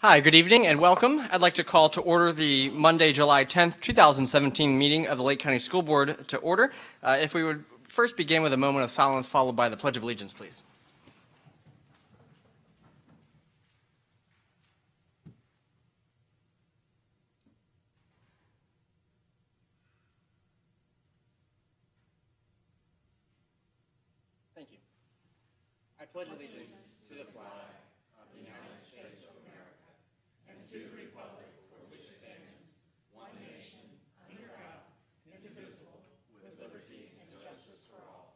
Hi, good evening and welcome. I'd like to call to order the Monday, July 10th, 2017 meeting of the Lake County School Board to order. If we would first begin with a moment of silence followed by the Pledge of Allegiance, please. Thank you. I pledge allegiance to the flag of the United States of America and to the republic for which it stands, one nation, under God, indivisible, with liberty and justice for all.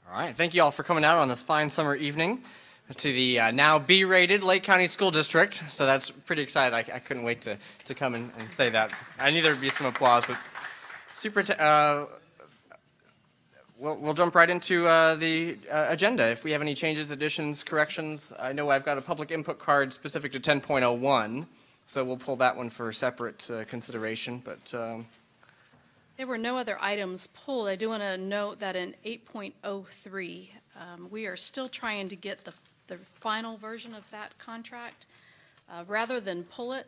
All right, thank you all for coming out on this fine summer evening to the now B-rated Lake County School District. So that's pretty excited. I couldn't wait to come and say that. I knew there'd be some applause, but we'll jump right into the agenda. If we have any changes, additions, corrections, I know I've got a public input card specific to 10.01, so we'll pull that one for separate consideration. But there were no other items pulled. I do want to note that in 8.03, we are still trying to get the final version of that contract. Rather than pull it,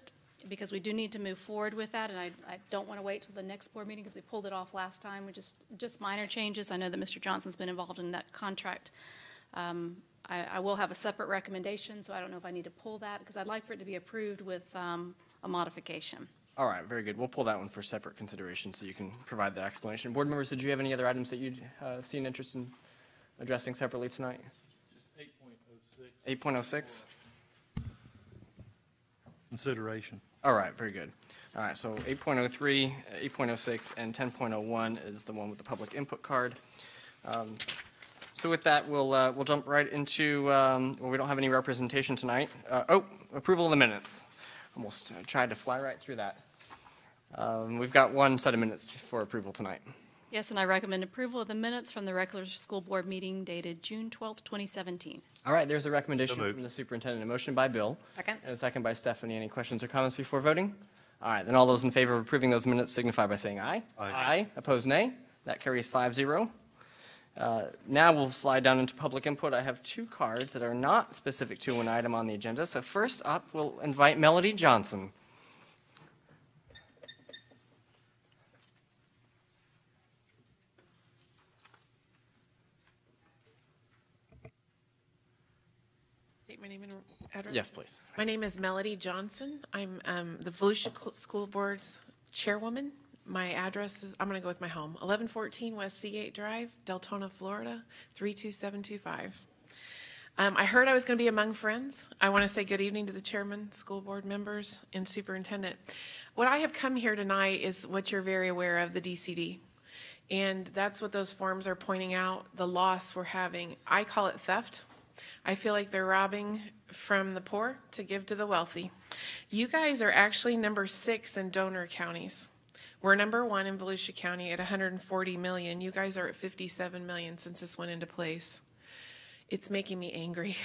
because we do need to move forward with that, and I don't want to wait till the next board meeting because we pulled it off last time. We just minor changes. I know that Mr. Johnson's been involved in that contract. I will have a separate recommendation, so I don't know if I need to pull that because I'd like for it to be approved with a modification. all right, very good. We'll pull that one for separate consideration so you can provide that explanation. Board members, did you have any other items that you'd see an interest in addressing separately tonight? Just 8.06. 8.06? Consideration. All right, very good. All right, so 8.03, 8.06, and 10.01 is the one with the public input card. So with that, we'll jump right into, well, we don't have any representation tonight. Approval of the minutes. Almost tried to fly right through that. We've got one set of minutes for approval tonight. Yes, and I recommend approval of the minutes from the regular school board meeting dated June 12th, 2017. All right, there's a recommendation from the superintendent. A motion by Bill. Second. And a second by Stephanie. Any questions or comments before voting? All right, then all those in favor of approving those minutes signify by saying aye. Aye. Aye. Opposed, nay. That carries 5-0. Now we'll slide down into public input. I have two cards that are not specific to an item on the agenda. So first up, we'll invite Melody Johnson. State my name and address? Yes, please. My name is Melody Johnson. I'm the Volusia School Board's chairwoman. My address is, I'm going to go with my home, 1114 West Seagate Drive, Deltona, Florida, 32725. I heard I was going to be among friends. I want to say good evening to the chairman, school board members, and superintendent. What I have come here tonight is what you're very aware of, the DCD. And that's what those forms are pointing out, the loss we're having. I call it theft. I feel like they're robbing from the poor to give to the wealthy. You guys are actually number 6 in donor counties. We're number 1 in Volusia County at 140 million. You guys are at 57 million since this went into place. It's making me angry.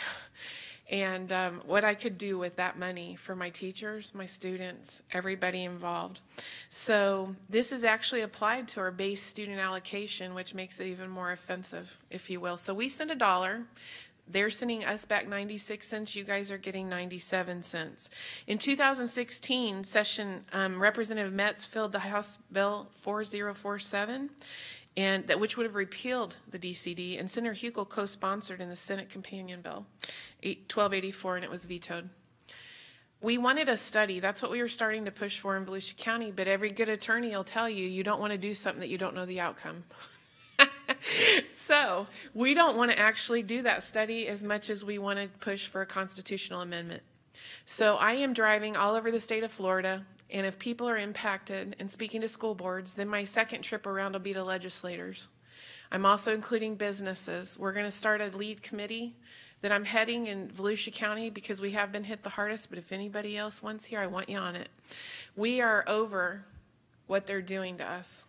And what I could do with that money for my teachers, my students, everybody involved. So this is actually applied to our base student allocation, which makes it even more offensive, if you will. So we send $1. They're sending us back 96 cents. You guys are getting 97 cents. In 2016 session, Representative Metz filled the House Bill 4047, and which would have repealed the DCD, and Senator Huckel co-sponsored in the Senate companion bill 1284, and it was vetoed. We wanted a study. That's what we were starting to push for in Volusia County, but every good attorney will tell you you don't want to do something that you don't know the outcome. So we don't want to actually do that study as much as we want to push for a constitutional amendment. So I am driving all over the state of Florida, and if people are impacted and speaking to school boards, then my second trip around will be to legislators. I'm also including businesses. We're going to start a lead committee that I'm heading in Volusia County because we have been hit the hardest, but if anybody else wants here, I want you on it. We are over what they're doing to us.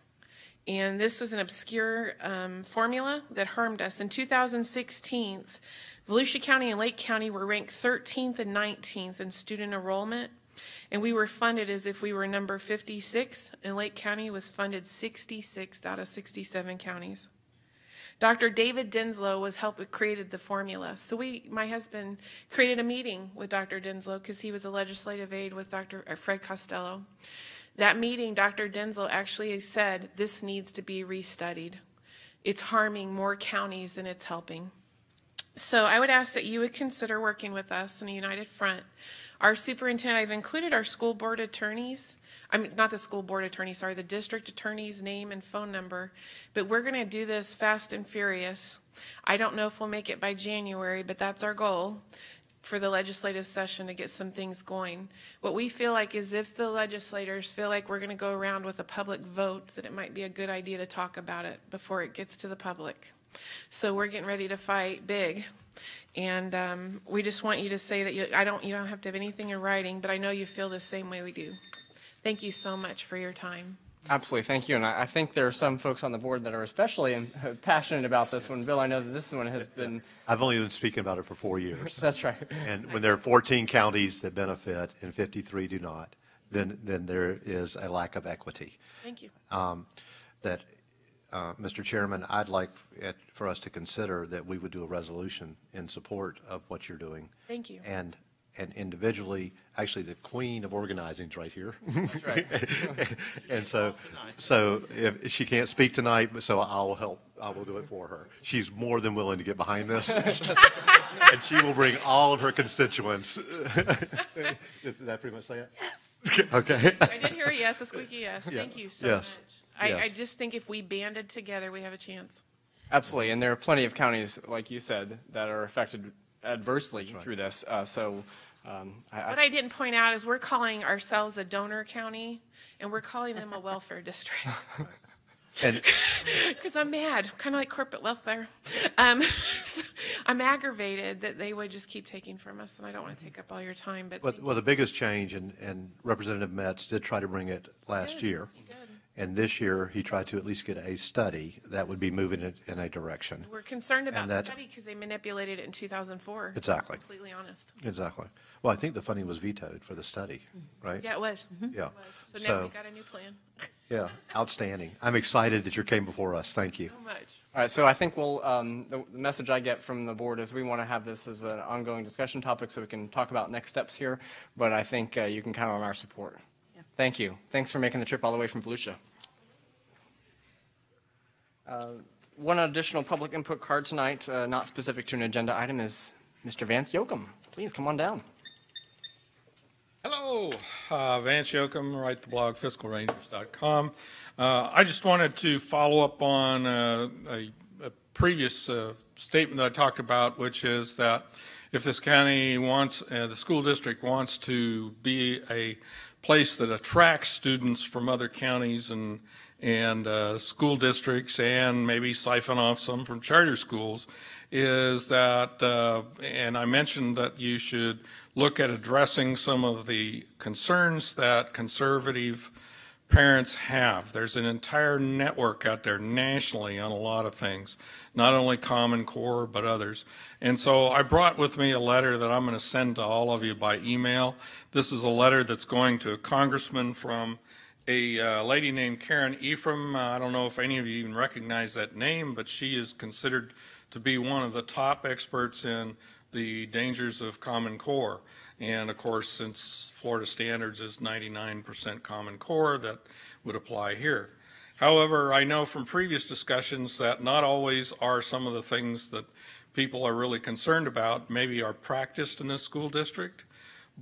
And this was an obscure formula that harmed us. In 2016, Volusia County and Lake County were ranked 13th and 19th in student enrollment, and we were funded as if we were number 56, and Lake County was funded 66th out of 67 counties. Dr. David Denslow created the formula. So my husband created a meeting with Dr. Denslow because he was a legislative aide with Dr. Fred Costello. That meeting, Dr. Denslow actually said, this needs to be restudied. It's harming more counties than it's helping. So I would ask that you would consider working with us in a united front. Our superintendent, I've included our school board attorneys. I mean, not the school board attorney, sorry, the district attorney's name and phone number. But we're going to do this fast and furious. I don't know if we'll make it by January, but that's our goal for the legislative session to get some things going. What we feel like is if the legislators feel like we're going to go around with a public vote, that it might be a good idea to talk about it before it gets to the public. So we're getting ready to fight big. And we just want you to say that you don't have to have anything in writing, but I know you feel the same way we do. Thank you so much for your time. Absolutely, thank you. And I think there are some folks on the board that are especially passionate about this one. Bill, I know that this one has been... I've only been speaking about it for 4 years. That's right. And when there are 14 counties that benefit and 53 do not, then there is a lack of equity. Thank you. Mr. Chairman, I'd like for us to consider that we would do a resolution in support of what you're doing. Thank you. And individually, actually, the queen of organizing is right here. That's right. And so if she can't speak tonight, so I'll help. I will do it for her. She's more than willing to get behind this. And she will bring all of her constituents. Did that pretty much say it? Yes. Okay. I did hear a yes, a squeaky yes. Yeah. Thank you so Yes. much. I Yes. just think if we banded together, we have a chance. Absolutely, and there are plenty of counties, like you said, that are affected adversely through this. What I didn't point out is we're calling ourselves a donor county, and we're calling them a welfare district. And Because I'm mad, kind of like corporate welfare. So I'm aggravated that they would just keep taking from us, and I don't want to take up all your time. But well, the biggest change, and Representative Metz did try to bring it last year. And this year, he tried to at least get a study that would be moving it in a direction. we're concerned about And the that- study because they manipulated it in 2004. Exactly. Completely honest. Exactly. Well, I think the funding was vetoed for the study, right? Yeah, it was. Yeah. It was. So now we got a new plan. Yeah, outstanding. I'm excited that you came before us. Thank you. So much. All right, so I think we'll, the message I get from the board is we want to have this as an ongoing discussion topic so we can talk about next steps here, but I think you can count on our support. Thank you. Thanks for making the trip all the way from Volusia. One additional public input card tonight, not specific to an agenda item, is Mr. Vance Yoakum. Please come on down. Hello, Vance Yoakum, write the blog fiscalrangers.com. I just wanted to follow up on a previous statement that I talked about, which is that if this county wants, the school district wants to be a place that attracts students from other counties and school districts and maybe siphon off some from charter schools, is that, and I mentioned that you should look at addressing some of the concerns that conservative parents have. There's an entire network out there nationally on a lot of things, not only Common Core, but others. And so I brought with me a letter that I'm going to send to all of you by email. This is a letter that's going to a congressman from a lady named Karen Ephraim. I don't know if any of you even recognize that name, but she is considered to be one of the top experts in the dangers of Common Core. And of course, since Florida standards is 99% Common Core, that would apply here. However, I know from previous discussions that not always are some of the things that people are really concerned about maybe are practiced in this school district,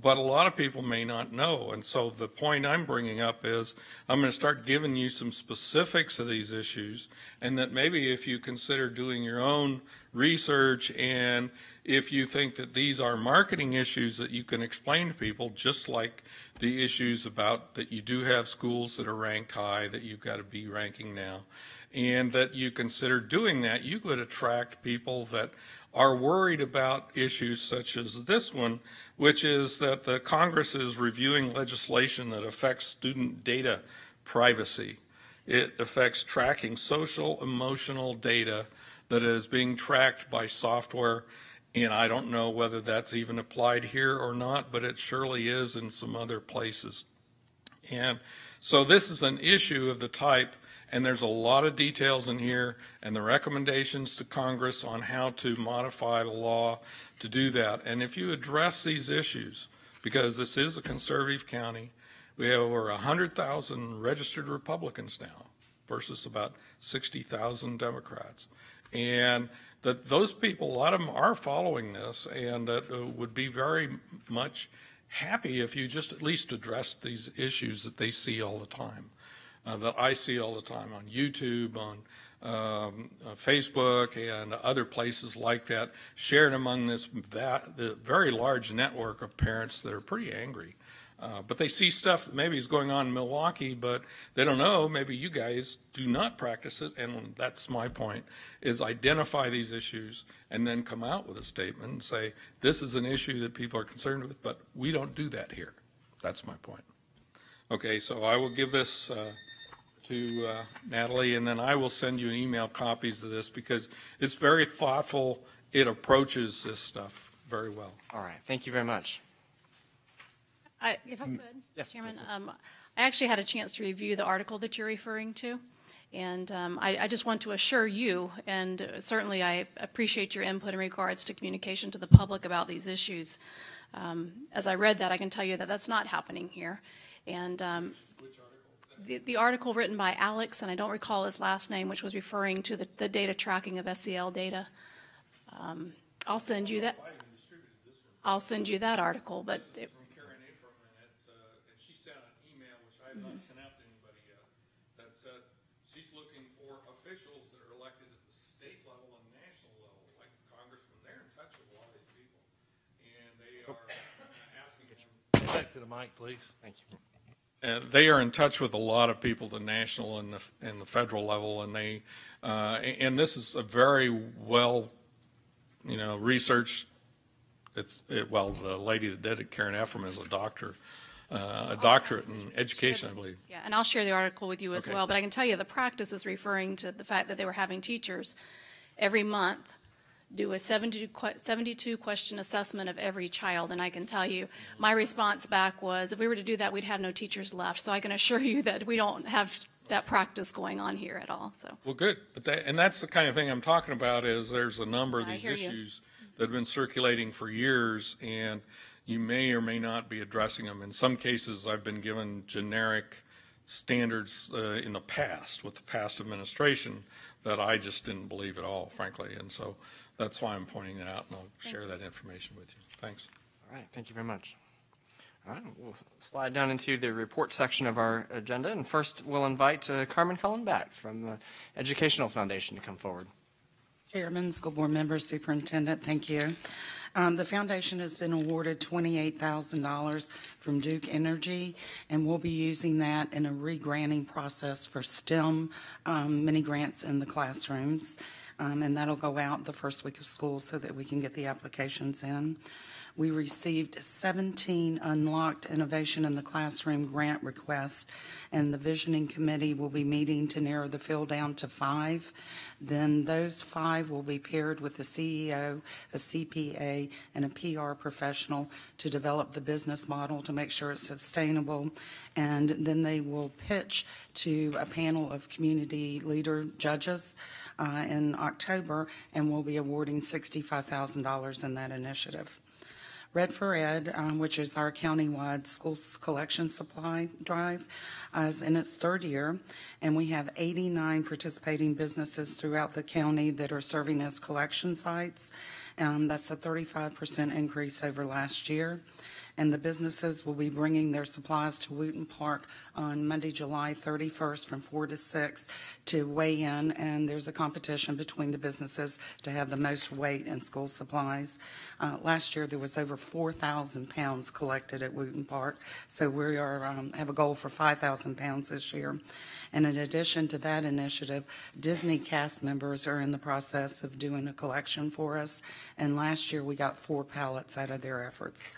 but a lot of people may not know. And so the point I'm bringing up is I'm going to start giving you some specifics of these issues, and that maybe if you consider doing your own research, and if you think that these are marketing issues that you can explain to people, just like the issues about that you do have schools that are ranked high, that you've got to be ranking now, and that you consider doing that, you could attract people that are worried about issues such as this one, which is that the Congress is reviewing legislation that affects student data privacy. It affects tracking social, emotional data that is being tracked by software, and I don't know whether that's even applied here or not, but it surely is in some other places. And so this is an issue of the type, And there's a lot of details in here and the recommendations to Congress on how to modify the law to do that. And if you address these issues, because this is a conservative county, we have over 100,000 registered Republicans now versus about 60,000 Democrats. And that those people, a lot of them are following this, and that would be very much happy if you just at least addressed these issues that they see all the time, that I see all the time on YouTube, on Facebook, and other places like that, shared among the very large network of parents that are pretty angry. But they see stuff that maybe is going on in Milwaukee, but they don't know, maybe you guys do not practice it, and that's my point, is identify these issues and then come out with a statement and say, this is an issue that people are concerned with, but we don't do that here. That's my point. Okay, so I will give this to Natalie, and then I will send you an email copies of this because it's very thoughtful. It approaches this stuff very well. All right, thank you very much. If I could, Yes, Chairman, please. I actually had a chance to review the article that you're referring to, and I just want to assure you, and certainly I appreciate your input in regards to communication to the public about these issues. As I read that, I can tell you that that's not happening here. And the article written by Alex, and I don't recall his last name, which was referring to the data tracking of SEL data. I'll send you that. I'll send you that article, but. Sent out to anybody yet, that said she's looking for officials that are elected at the state level and national level, like congressmen. They're in touch with a lot of these people, and they are asking them. Back to the mic, please. Thank you. And they are in touch with a lot of people, the national and the federal level, and they and this is a very well, researched. Well, the lady that did it, Karen Ephraim, is a doctor. A doctorate in education, I believe. Yeah, and I'll share the article with you as Okay. well, but I can tell you the practice is referring to the fact that they were having teachers every month do a 72 question assessment of every child, and I can tell you, my response back was, if we were to do that, we'd have no teachers left, so I can assure you that we don't have that practice going on here at all, so. Well, good, but that's the kind of thing I'm talking about. Is there's a number of I these hear you. issues that have been circulating for years, and you may or may not be addressing them. In some cases, I've been given generic standards in the past with the past administration that I just didn't believe at all, frankly. And so that's why I'm pointing it out, and I'll share that information with you. Thanks. All right, thank you very much. All right, we'll slide down into the report section of our agenda, and first we'll invite Carmen Cullen-Batt from the Educational Foundation to come forward. Chairman, school board members, superintendent, thank you. The foundation has been awarded $28,000 from Duke Energy, and we'll be using that in a re-granting process for STEM mini grants in the classrooms. And that'll go out the first week of school so that we can get the applications in. We received 17 unlocked innovation in the classroom grant requests, and the visioning committee will be meeting to narrow the field down to 5. Then those 5 will be paired with a CEO, a CPA, and a PR professional to develop the business model to make sure it's sustainable. And then they will pitch to a panel of community leader judges in October, and we'll be awarding $65,000 in that initiative. Red for Ed, which is our countywide school collection supply drive, is in its 3rd year, and we have 89 participating businesses throughout the county that are serving as collection sites. That's a 35% increase over last year. And the businesses will be bringing their supplies to Wooten Park on Monday, July 31st from 4 to 6 to weigh in, and there's a competition between the businesses to have the most weight in school supplies. Last year, there was over 4,000 pounds collected at Wooten Park, so we have a goal for 5,000 pounds this year. And in addition to that initiative, Disney cast members are in the process of doing a collection for us, and last year we got 4 pallets out of their efforts.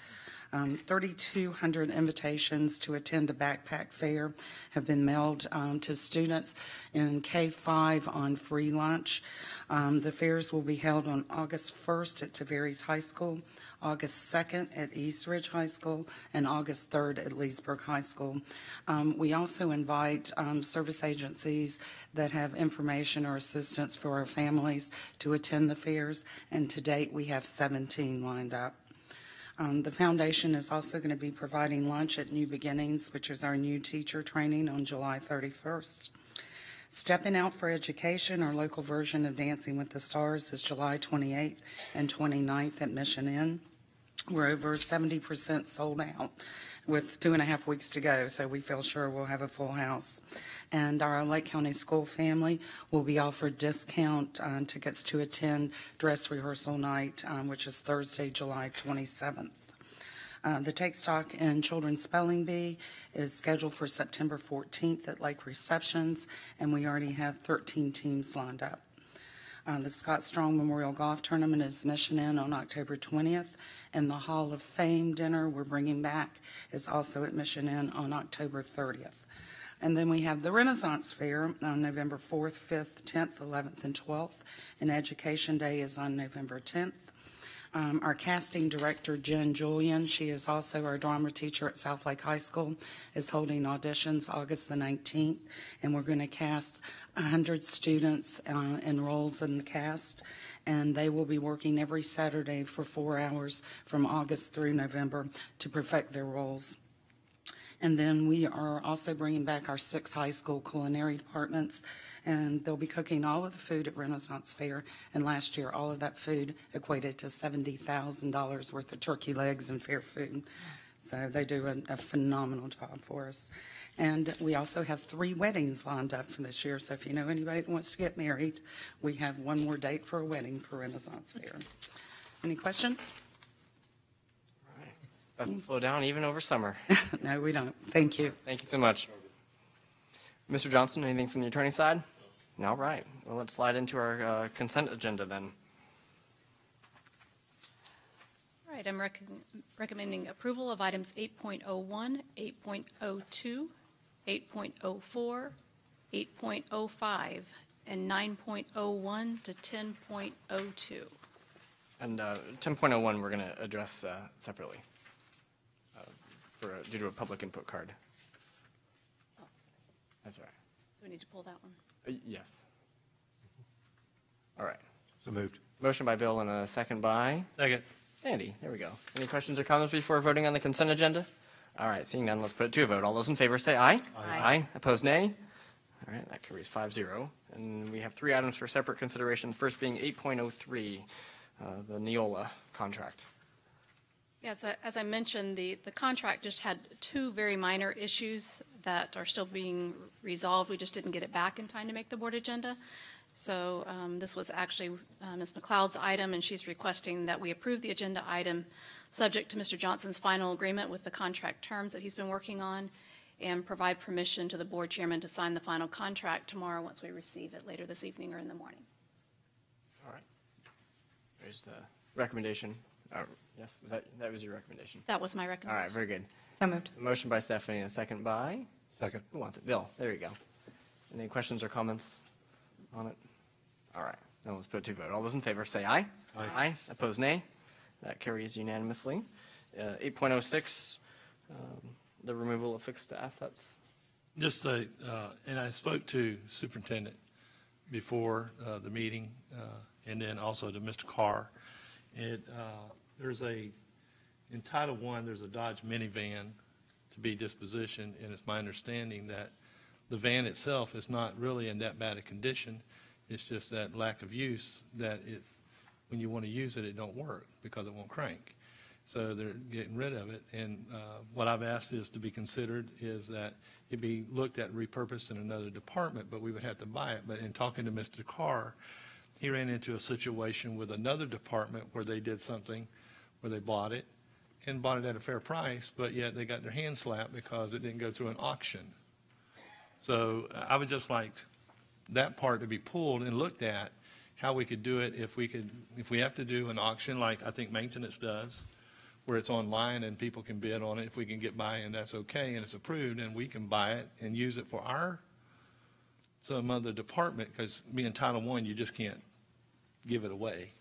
3,200 invitations to attend a backpack fair have been mailed to students in K-5 on free lunch. The fairs will be held on August 1st at Tavares High School, August 2nd at East Ridge High School, and August 3rd at Leesburg High School. We also invite service agencies that have information or assistance for our families to attend the fairs, and to date, we have 17 lined up. The foundation is also going to be providing lunch at New Beginnings, which is our new teacher training on July 31st. Stepping Out for Education, our local version of Dancing with the Stars, is July 28th and 29th at Mission Inn. We're over 70% sold out with 2.5 weeks to go, so we feel sure we'll have a full house. And our Lake County School family will be offered discount tickets to attend dress rehearsal night, which is Thursday, July 27th. The Take Stock in Children's Spelling Bee is scheduled for September 14th at Lake Receptions, and we already have 13 teams lined up. The Scott Strong Memorial Golf Tournament is Mission Inn on October 20th, and the Hall of Fame dinner we're bringing back is also at Mission Inn on October 30th. And then we have the Renaissance Fair on November 4th, 5th, 10th, 11th, and 12th, and Education Day is on November 10th. Our casting director, Jen Julian, she is also our drama teacher at South Lake High School, is holding auditions August the 19th, and we're going to cast 100 students in roles in the cast, and they will be working every Saturday for 4 hours from August through November to perfect their roles. And then we are also bringing back our 6 high school culinary departments, and they'll be cooking all of the food at Renaissance Fair. And last year, all of that food equated to $70,000 worth of turkey legs and fair food. So they do a phenomenal job for us. And we also have 3 weddings lined up for this year. So if you know anybody that wants to get married, we have one more date for a wedding for Renaissance Fair. Any questions? Doesn't slow down even over summer. No, we don't. Thank you. Thank you so much. Mr. Johnson, anything from the attorney side? No, all right. Well, let's slide into our consent agenda then. All right, I'm recommending approval of items 8.01, 8.02, 8.04, 8.05, and 9.01 to 10.02. And 10.01 we're going to address separately due to a public input card. Oh, That's all right. so we need to pull that one. Yes. All right. So moved. Motion by Bill and a second by Second. Sandy. There we go. Any questions or comments before voting on the consent agenda? All right, seeing none, let's put it to a vote. All those in favor say aye. Aye. Opposed, nay. All right, that carries 5-0. And we have 3 items for separate consideration, first being 8.03, the Neola contract. Yes, as I mentioned, the contract just had 2 very minor issues that are still being resolved. We just didn't get it back in time to make the board agenda. So this was actually Ms. McLeod's item, and she's requesting that we approve the agenda item subject to Mr. Johnson's final agreement with the contract terms that he's been working on, and provide permission to the board chairman to sign the final contract tomorrow once we receive it later this evening or in the morning. All right. There's the recommendation. Yes, that was your recommendation? That was my All recommendation. right, very good. So moved. Motion by Stephanie and a second by? Second. Who wants it? Bill. There you go. Any questions or comments on it? All right. Now let's put it to vote. All those in favor say aye. Aye. Opposed, nay. That carries unanimously. 8.06, the removal of fixed assets. Just and I spoke to superintendent before the meeting, and then also to Mr. Carr. There's in Title I, there's a Dodge minivan to be dispositioned, and it's my understanding that the van itself is not really in that bad a condition. It's just that lack of use that when you want to use it, it don't work because it won't crank. So they're getting rid of it. And what I've asked is to be considered is that it be looked at repurposed in another department, but we would have to buy it. But in talking to Mr. Carr, he ran into a situation with another department where they did something where they bought it at a fair price, but yet they got their hand slapped because it didn't go through an auction. So I would just like that part to be pulled and looked at, how we could do it if we have to do an auction like I think maintenance does, where it's online and people can bid on it. If we can get by and that's okay and it's approved, and we can buy it and use it for some other department, because being Title I, you just can't give it away.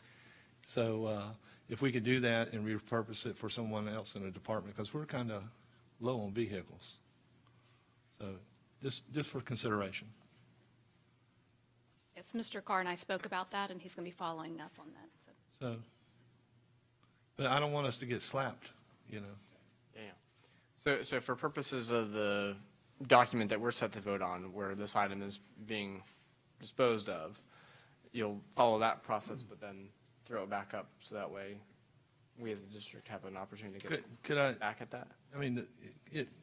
So if we could do that and repurpose it for someone else in a department, because we're kind of low on vehicles. So just for consideration. Yes, Mr. Carr and I spoke about that, and he's going to be following up on that. So, but I don't want us to get slapped, you know. Yeah. So for purposes of the document that we're set to vote on, where this item is being disposed of, you'll follow that process, but then throw it back up, so that way we as a district have an opportunity to Could I, get back at that. I mean,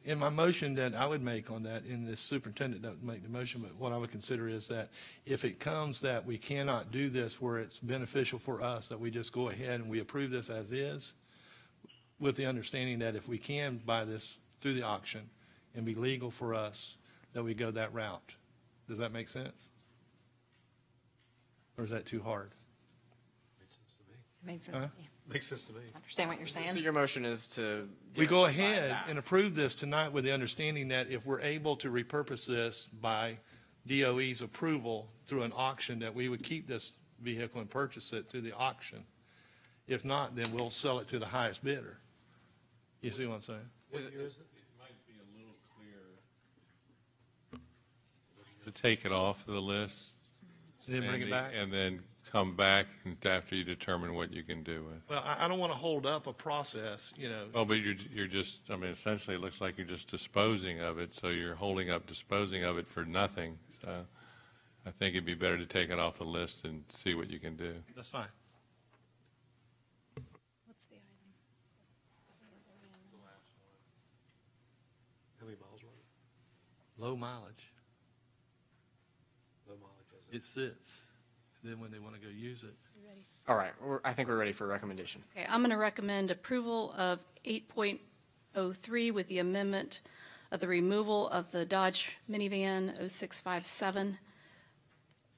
in my motion that I would make on that, in this superintendent doesn't make the motion, but what I would consider is that if it comes that we cannot do this where it's beneficial for us, that we just go ahead and we approve this as is, with the understanding that if we can buy this through the auction and be legal for us, that we go that route. Does that make sense? Or is that too hard? It made sense to me. Makes sense to me. Understand what you're So saying? your motion is to. We go buy ahead that. and approve this tonight with the understanding that if we're able to repurpose this by DOE's approval through an auction, that we would keep this vehicle and purchase it through the auction. If not, then we'll sell it to the highest bidder. You see what I'm saying? Is it- Might be a little clearer to take it off the list. Then bring it Sandy, back? And then come back after you determine what you can do with it. Well, I don't want to hold up a process, you know. Well, but you're just, I mean, essentially, it looks like you're just disposing of it, so you're holding up disposing of it for nothing. So I think it'd be better to take it off the list and see what you can do. That's fine. What's the item? How many miles were it? Low mileage. Low mileage, is it? It sits. Then when they want to go use it. All right, I think we're ready for a recommendation. Okay, I'm going to recommend approval of 8.03 with the amendment of the removal of the Dodge minivan 0657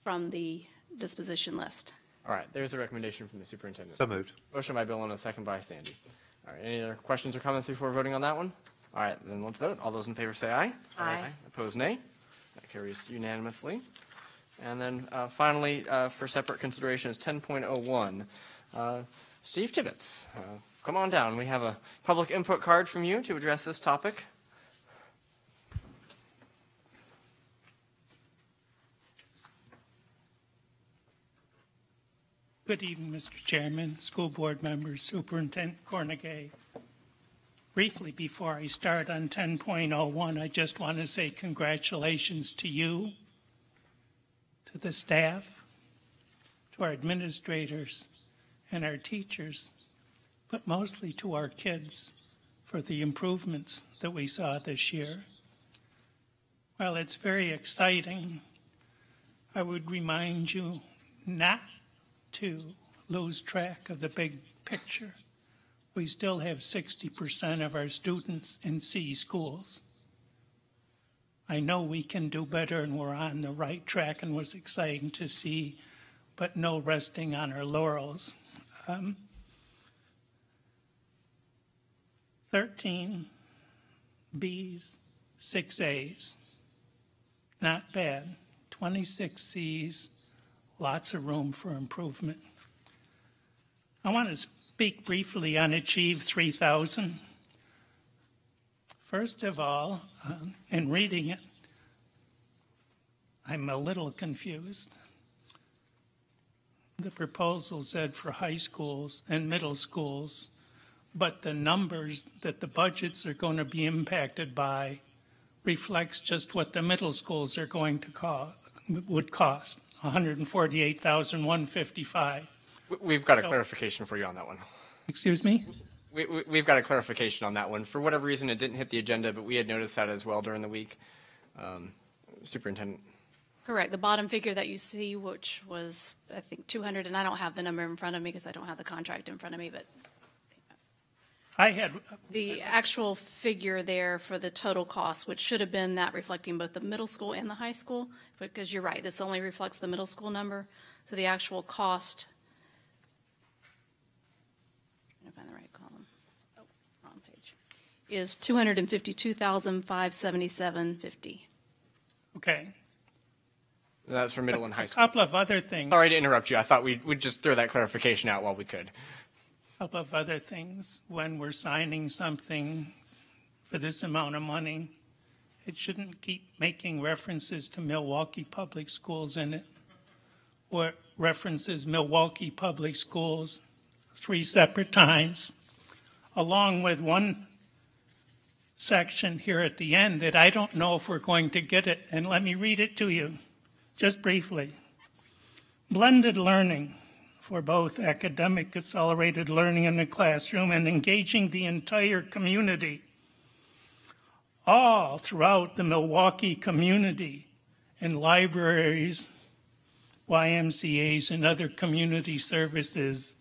from the disposition list. All right, there's a recommendation from the superintendent. So moved. Motion by Bill and a second by Sandy. All right, any other questions or comments before voting on that one? All right, then let's vote. All those in favor say aye. Aye. Opposed, nay. That carries unanimously. And then finally, for separate consideration is 10.01. Steve Tibbetts, come on down. We have a public input card from you to address this topic. Good evening, Mr. Chairman, school board members, Superintendent Cornegay. Briefly, before I start on 10.01, I just want to say congratulations to you, to the staff, to our administrators, and our teachers, but mostly to our kids for the improvements that we saw this year. While it's very exciting, I would remind you not to lose track of the big picture. We still have 60% of our students in C schools. I know we can do better and we're on the right track and was exciting to see, but no resting on our laurels. 13 Bs, 6 As. Not bad. 26 Cs, lots of room for improvement. I want to speak briefly on Achieve 3000. First of all, in reading it, I'm a little confused. The proposal said for high schools and middle schools, but the numbers that the budgets are going to be impacted by reflects just what the middle schools are going to would cost, $148,155. We've got a clarification for you on that one. Excuse me? We've got a clarification on that one. For whatever reason, it didn't hit the agenda, but we had noticed that as well during the week. Superintendent. Correct. The bottom figure that you see, which was, I think, 200, and I don't have the number in front of me because I don't have the contract in front of me, but I had, the actual figure there for the total cost, which should have been that reflecting both the middle school and the high school, because you're right, this only reflects the middle school number. So the actual cost, I'm trying to find the right column. is $252,577.50. Okay. That's for middle and high A school. couple of other things. Sorry to interrupt you. I thought we'd just throw that clarification out while we could. Couple of other things. When we're signing something for this amount of money, it shouldn't keep making references to Milwaukee Public Schools in it, or references Milwaukee Public Schools 3 separate times, along with one section here at the end that I don't know if we're going to get it, and let me read it to you, just briefly. Blended learning for both academic accelerated learning in the classroom and engaging the entire community, all throughout the Milwaukee community, in libraries, YMCAs, and other community services.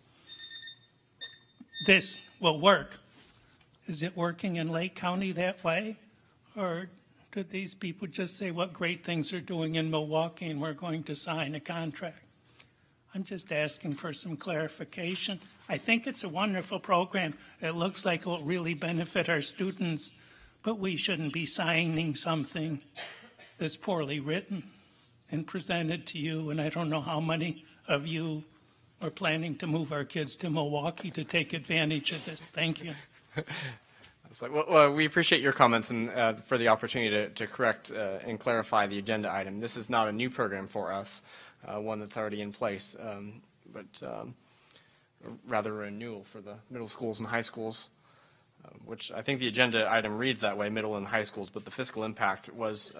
This will work. Is it working in Lake County that way? Or do these people just say what great things they're doing in Milwaukee and we're going to sign a contract? I'm just asking for some clarification. I think it's a wonderful program. It looks like it will really benefit our students, but we shouldn't be signing something that's poorly written and presented to you, and I don't know how many of you are planning to move our kids to Milwaukee to take advantage of this. Thank you. It's like, well, we appreciate your comments and for the opportunity to correct and clarify the agenda item. This is not a new program for us, one that's already in place, but rather a renewal for the middle schools and high schools, which I think the agenda item reads that way, middle and high schools, but the fiscal impact was,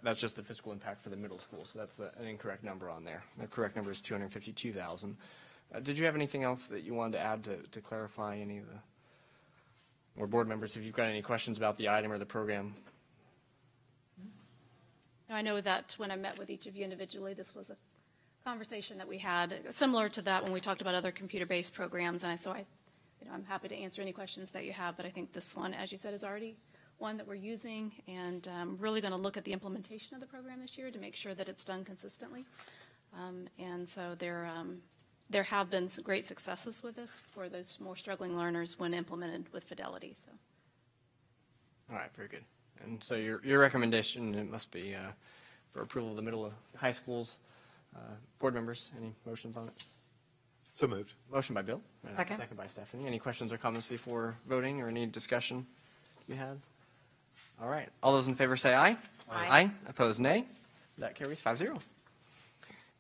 that's just the fiscal impact for the middle school, so that's an incorrect number on there. The correct number is 252,000. Did you have anything else that you wanted to add to clarify any of the, or board members, if you've got any questions about the item or the program? I know that when I met with each of you individually, this was a conversation that we had, similar to that when we talked about other computer-based programs, and I'm happy to answer any questions that you have, but I think this one, as you said, is already one that we're using, and really going to look at the implementation of the program this year to make sure that it's done consistently. And so there have been some great successes with this for those more struggling learners when implemented with fidelity. So. All right, very good. And so your recommendation, it must be for approval of the middle of high schools. Board members, any motions on it? So moved. Motion by Bill. And Second. Second by Stephanie. Any questions or comments before voting or any discussion to be had? All right. All those in favor say aye. Aye. Opposed, nay. That carries 5-0.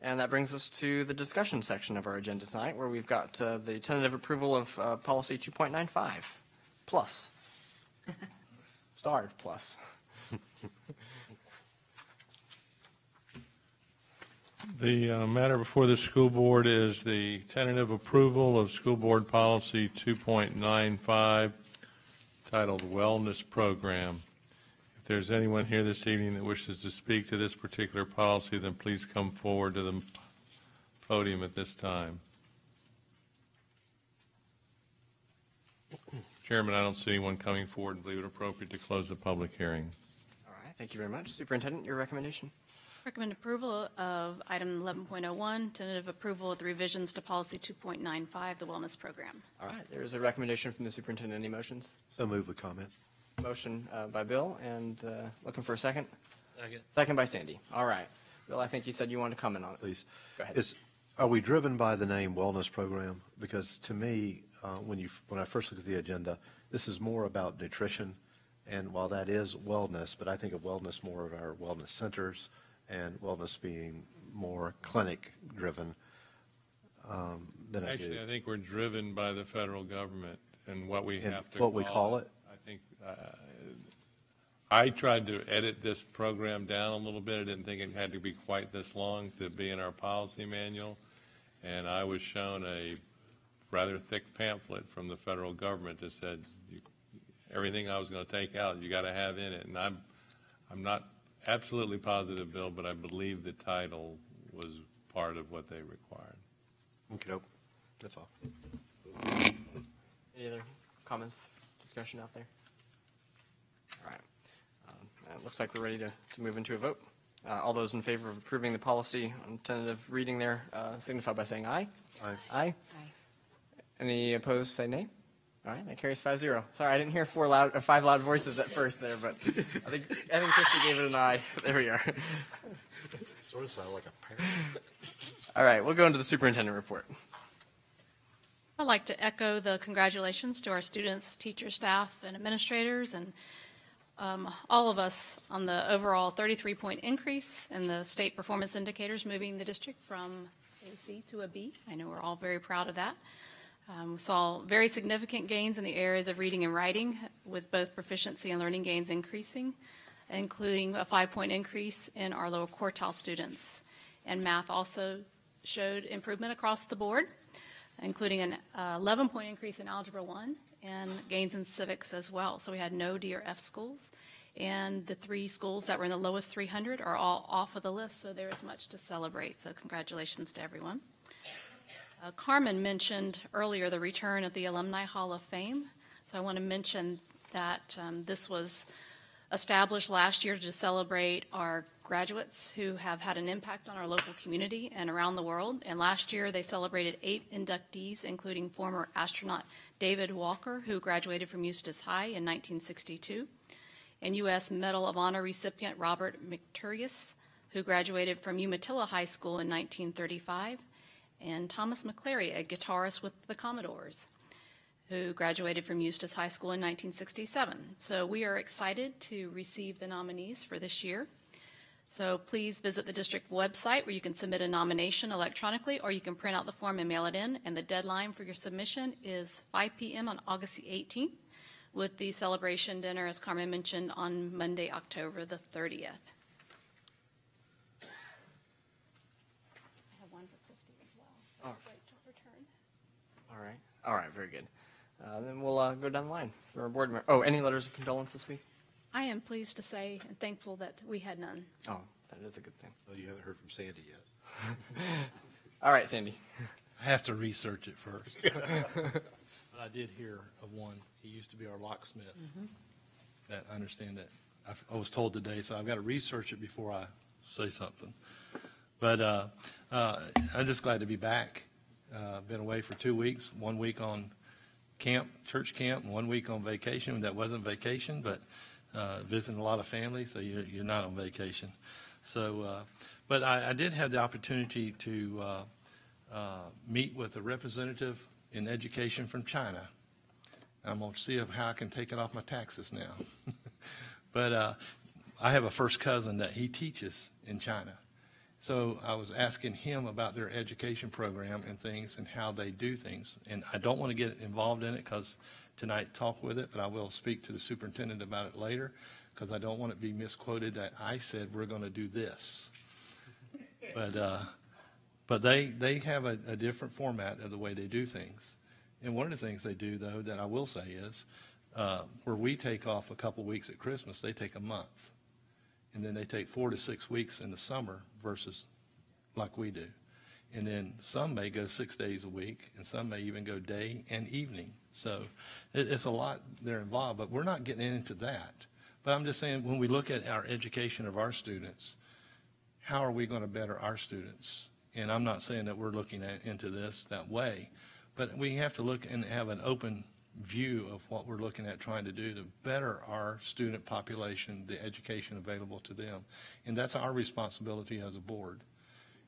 And that brings us to the discussion section of our agenda tonight, where we've got the tentative approval of policy 2.95 plus. Starred plus. The matter before the school board is the tentative approval of school board policy 2.95 titled Wellness Program. If there's anyone here this evening that wishes to speak to this particular policy, then please come forward to the podium at this time. Chairman, I don't see anyone coming forward and believe it appropriate to close the public hearing. All right. Thank you very much. Superintendent, your recommendation? Recommend approval of item 11.01, tentative approval of the revisions to policy 2.95, the wellness program. All right. There is a recommendation from the superintendent. Any motions? So moved with comment. Motion by Bill, and looking for a second? Second. Second by Sandy. All right. Bill, I think you said you wanted to comment on it. Please. Go ahead. Are we driven by the name Wellness Program? Because to me, when I first look at the agenda, this is more about nutrition, and while that is wellness, but I think of wellness more of our wellness centers, and wellness being more clinic-driven than I do. Actually, I think we're driven by the federal government and what we And have to what we call it? I think I tried to edit this program down a little bit. I didn't think it had to be quite this long to be in our policy manual. And I was shown a rather thick pamphlet from the federal government that said everything I was going to take out, you got to have in it. And I'm not absolutely positive, Bill, but I believe the title was part of what they required. Okay, nope. That's all. Any other comments, discussion out there? All right. It looks like we're ready to move into a vote. All those in favor of approving the policy on tentative reading there signify by saying aye. Aye. Aye. Aye. Any opposed, say nay. All right, that carries 5-0. Sorry, I didn't hear 5 loud voices at first there, but I think Christy gave it an eye. There we are. Sort of sound like a parent. All right, we'll go into the superintendent report. I'd like to echo the congratulations to our students, teachers, staff, and administrators, and all of us on the overall 33-point increase in the state performance indicators, moving the district from a C to a B. I know we're all very proud of that. We saw very significant gains in the areas of reading and writing, with both proficiency and learning gains increasing, including a 5-point increase in our lower quartile students. And math also showed improvement across the board, including an 11-point increase in Algebra 1 and gains in civics as well. So we had no D or F schools. And the 3 schools that were in the lowest 300 are all off of the list, so there is much to celebrate. So congratulations to everyone. Carmen mentioned earlier the return of the Alumni Hall of Fame. So I want to mention that this was established last year to celebrate our graduates who have had an impact on our local community and around the world. And last year they celebrated 8 inductees, including former astronaut David Walker, who graduated from Eustis High in 1962, and U.S. Medal of Honor recipient Robert McTurius, who graduated from Umatilla High School in 1935, and Thomas McClary, a guitarist with the Commodores, who graduated from Eustis High School in 1967. So we are excited to receive the nominees for this year. So please visit the district website where you can submit a nomination electronically, or you can print out the form and mail it in. And the deadline for your submission is 5 p.m. on August the 18th, with the celebration dinner, as Carmen mentioned, on Monday, October the 30th. All right, very good. Then we'll go down the line for our board member. Oh, any letters of condolence this week? I am pleased to say and thankful that we had none. Oh, that is a good thing. Well, you haven't heard from Sandy yet. All right, Sandy. I have to research it first. But I did hear of one. He used to be our locksmith. That I understand that. I was told today, so I've got to research it before I say something. But I'm just glad to be back. Been away for 2 weeks, 1 week on camp, church camp, and 1 week on vacation. That wasn't vacation, but visiting a lot of family, so you're not on vacation. So, but I did have the opportunity to meet with a representative in education from China. I'm going to see how I can take it off my taxes now. But I have a first cousin that he teaches in China. So I was asking him about their education program and things and how they do things. And I don't want to get involved in it because tonight talk with it, but I will speak to the superintendent about it later because I don't want it to be misquoted that I said we're going to do this. But they have a different format of the way they do things. And one of the things they do, though, that I will say is where we take off a couple weeks at Christmas, they take a month. And then they take 4 to 6 weeks in the summer versus like we do. And then some may go 6 days a week, and some may even go day and evening. So it's a lot they're involved, but we're not getting into that. But I'm just saying, when we look at our education of our students, how are we going to better our students? And I'm not saying that we're looking into this that way, but we have to look and have an open view of what we're looking at trying to do to better our student population, the education available to them. And that's our responsibility as a board.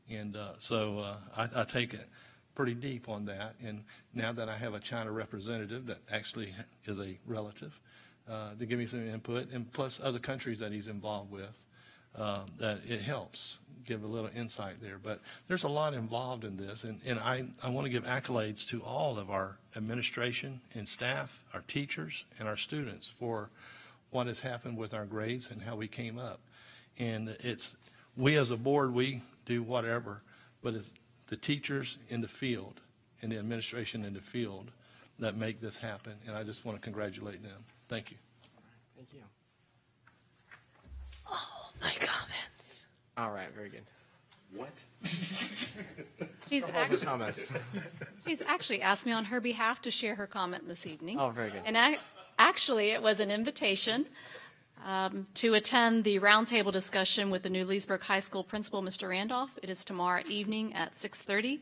And so I take it pretty deep on that. And now that I have a China representative that actually is a relative to give me some input, and plus other countries that he's involved with, that it helps give a little insight there. But there's a lot involved in this, and I want to give accolades to all of our administration and staff, our teachers, and our students for what has happened with our grades and how we came up. And we as a board, we do whatever, but it's the teachers in the field and the administration in the field that make this happen, and I just want to congratulate them. Thank you. Thank you. All my comments. All right, very good. What? She's Comments. She's actually asked me on her behalf to share her comment this evening. Oh, very good. And actually, it was an invitation to attend the roundtable discussion with the new Leesburg High School principal, Mr. Randolph. It is tomorrow evening at 6:30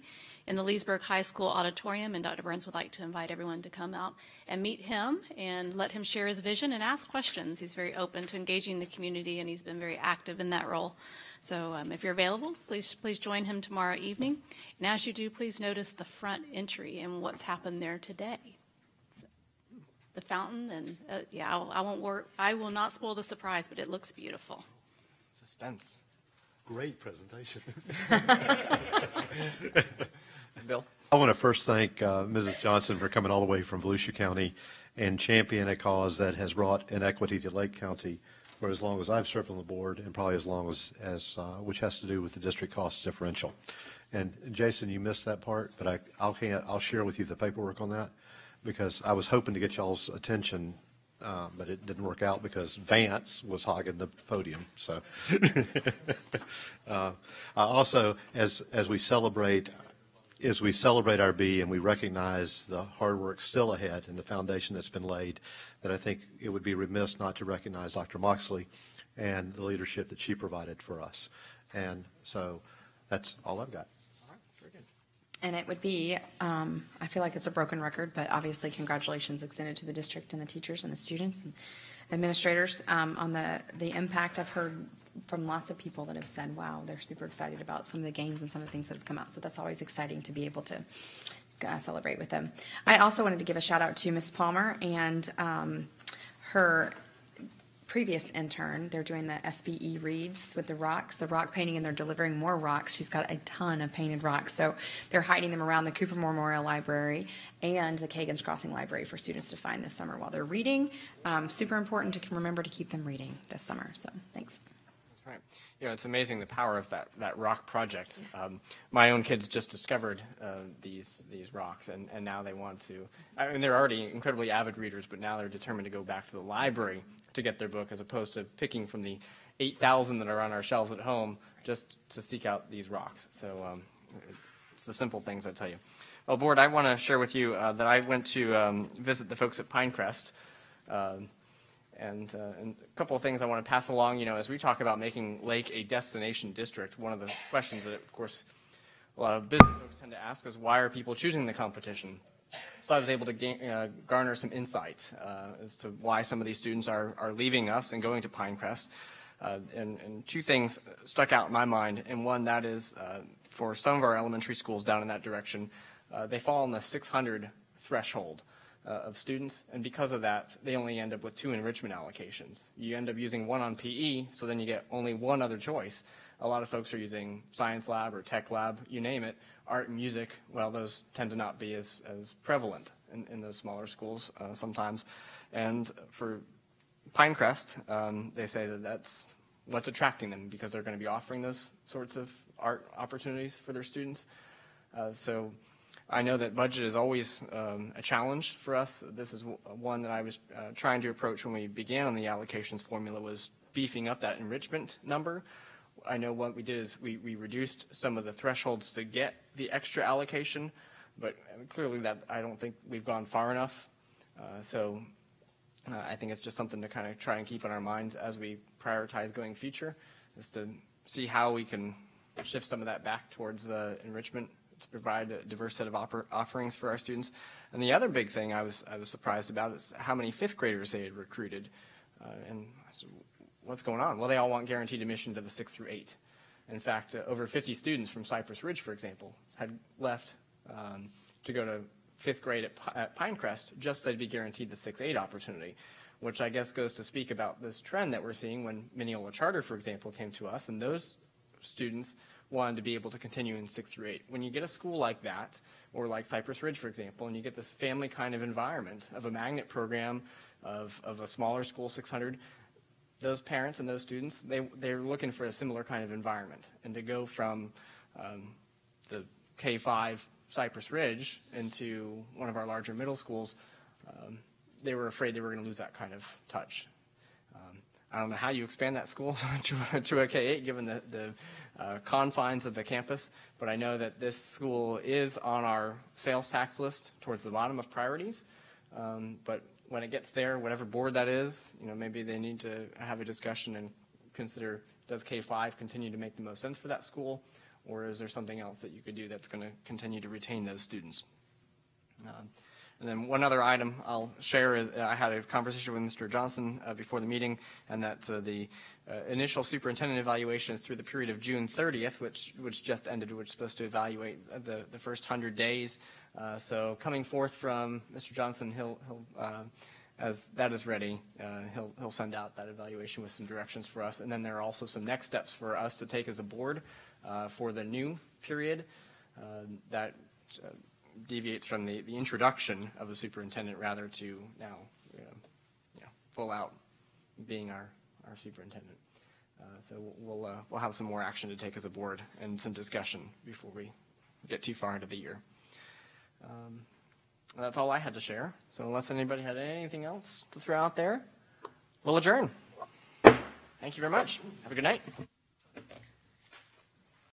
in the Leesburg High School auditorium, and Dr. Burns would like to invite everyone to come out and meet him and let him share his vision and ask questions. He's very open to engaging the community, and he's been very active in that role. So if you're available, please join him tomorrow evening. And as you do, please notice the front entry and what's happened there today. The fountain, and I will not spoil the surprise, but it looks beautiful. Suspense. Great presentation. Bill? I want to first thank Mrs. Johnson for coming all the way from Volusia County and champion a cause that has brought inequity to Lake County for as long as I've served on the board, and probably as long as which has to do with the district cost differential. And Jason, you missed that part, but I'll share with you the paperwork on that, because I was hoping to get y'all's attention, but it didn't work out because Vance was hogging the podium. So also, as we celebrate our B and we recognize the hard work still ahead and the foundation that's been laid, that I think it would be remiss not to recognize Dr. Moxley and the leadership that she provided for us. And so that's all I've got. And it would be, I feel like it's a broken record, but obviously congratulations extended to the district and the teachers and the students and administrators on the impact. I've heard from lots of people that have said, wow, they're super excited about some of the gains and some of the things that have come out. So that's always exciting to be able to celebrate with them. I also wanted to give a shout out to Miss Palmer and her previous intern. They're doing the SBE reads with the rocks, the rock painting, and they're delivering more rocks. She's got a ton of painted rocks. So they're hiding them around the Cooper Memorial Library and the Kagan's Crossing Library for students to find this summer while they're reading. Super important to remember to keep them reading this summer. So thanks. That's right. You know, it's amazing the power of that rock project. My own kids just discovered these rocks, and now they want to. I mean, they're already incredibly avid readers, but now they're determined to go back to the library to get their book, as opposed to picking from the 8,000 that are on our shelves at home just to seek out these rocks. So it's the simple things I tell you. Well, board, I want to share with you that I went to visit the folks at Pinecrest. And a couple of things I want to pass along. You know, as we talk about making Lake a destination district, one of the questions that, of course, a lot of business folks tend to ask is, why are people choosing the competition? So I was able to garner some insight as to why some of these students are leaving us and going to Pinecrest. And two things stuck out in my mind. And one, that is for some of our elementary schools down in that direction, they fall on the 600 threshold of students, and because of that, they only end up with 2 enrichment allocations. You end up using 1 on PE, so then you get only 1 other choice. A lot of folks are using science lab or tech lab, you name it. Art and music, well, those tend to not be as prevalent in the smaller schools sometimes. And for Pinecrest, they say that that's what's attracting them, because they're going to be offering those sorts of art opportunities for their students. So I know that budget is always a challenge for us. This is one that I was trying to approach when we began on the allocations formula, was beefing up that enrichment number. I know what we did is we reduced some of the thresholds to get the extra allocation, but clearly that I don't think we've gone far enough. So I think it's just something to kind of try and keep in our minds as we prioritize going future, is to see how we can shift some of that back towards enrichment, to provide a diverse set of offerings for our students. And the other big thing I was surprised about is how many 5th graders they had recruited. And I said, what's going on? Well, they all want guaranteed admission to the 6th through 8th. In fact, over 50 students from Cypress Ridge, for example, had left to go to 5th grade at Pinecrest just so they'd be guaranteed the 6-8 opportunity, which I guess goes to speak about this trend that we're seeing when Mineola Charter, for example, came to us, and those students wanted to be able to continue in 6th through 8. When you get a school like that, or like Cypress Ridge, for example, and you get this family kind of environment of a magnet program, of a smaller school, 600, those parents and those students, they're looking for a similar kind of environment. And to go from the K-5 Cypress Ridge into one of our larger middle schools, they were afraid they were going to lose that kind of touch. I don't know how you expand that school to a K-8 given the confines of the campus, but I know that this school is on our sales tax list towards the bottom of priorities. But when it gets there, whatever board that is, you know, maybe they need to have a discussion and consider, does K-5 continue to make the most sense for that school, or is there something else that you could do that's going to continue to retain those students? And then one other item I'll share is I had a conversation with Mr. Johnson before the meeting, and that the initial superintendent evaluation is through the period of June 30th, which just ended, which is supposed to evaluate the first 100 days. So coming forth from Mr. Johnson, he'll as that is ready, he'll send out that evaluation with some directions for us. And then there are also some next steps for us to take as a board for the new period that deviates from the introduction of a superintendent rather to now full out being our superintendent. So we'll have some more action to take as a board and some discussion before we get too far into the year. That's all I had to share. So unless anybody had anything else to throw out there, we'll adjourn. Thank you very much. Have a good night.